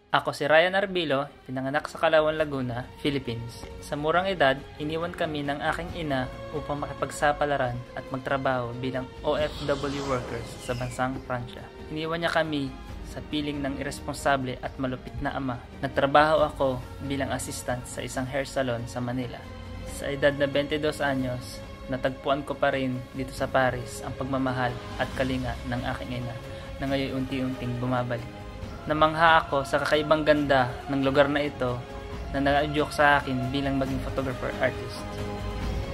Ako si Ryan Arbilo, pinanganak sa Calauan, Laguna, Philippines. Sa murang edad, iniwan kami ng aking ina upang makipagsapalaran at magtrabaho bilang OFW workers sa bansang Pransya. Iniwan niya kami sa piling ng irresponsable at malupit na ama. Nagtrabaho ako bilang assistant sa isang hair salon sa Manila. Sa edad na 22 anyos, natagpuan ko pa rin dito sa Paris ang pagmamahal at kalinga ng aking ina na ngayon unti-unting bumabalik. Namangha ako sa kakaibang ganda ng lugar na ito na nag-adyok sa akin bilang maging photographer artist.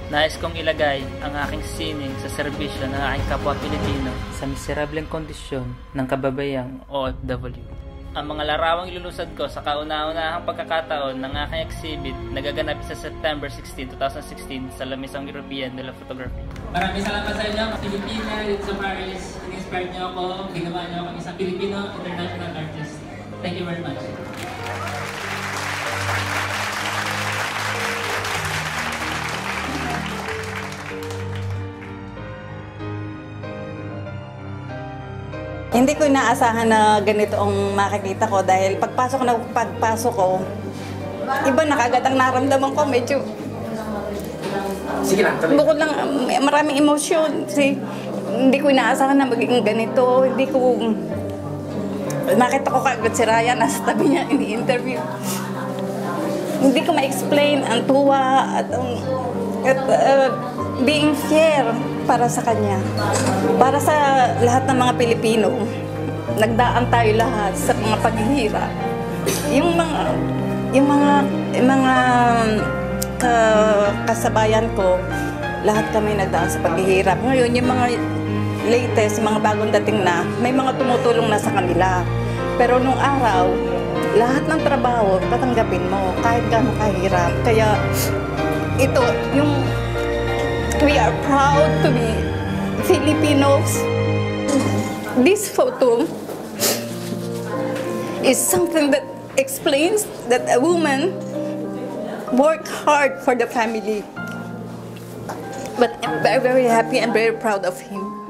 Nais kong ilagay ang aking sining sa serbisyo ng aking kapwa Pilipino sa miserableng kondisyon ng kababayang OFW. Ang mga larawang ilulusad ko sa kauna-unahang pagkakataon ng aking exhibit nagaganap sa September 16, 2016 sa La Maison Europeenne de la Photographie. Maraming salamat sa inyo, mga Pilipina dito sa Paris. In-inspired niyo ako, ginawa niyo ako isang Filipino international artist. Thank you very much. Hindi ko inaasahan na ganito ang makikita ko dahil pagpasok ko, iba na kagad ang naramdaman ko, medyo sige lang, tuloy. bukod lang maraming emosyon. Hindi ko inaasahan na magiging ganito. Nakita ko kagad si Ryan, nasa tabi niya ini-interview. Hindi ko ma-explain ang tuwa at being fair para sa kanya. Para sa lahat ng mga Pilipino, nagdaan tayo lahat sa mga paghihirap. Yung mga kasabayan ko, lahat kami nagdaan sa paghihirap. Ngayon, yung mga latest, mga bagong dating na, may mga tumutulong na sa kanila. Pero nung araw, lahat ng trabaho, tatanggapin mo, kahit gaano kahirap. Kaya, ito, we are proud to be Filipinos. This photo is something that explains that a woman worked hard for the family. But I'm very, very happy and very proud of him.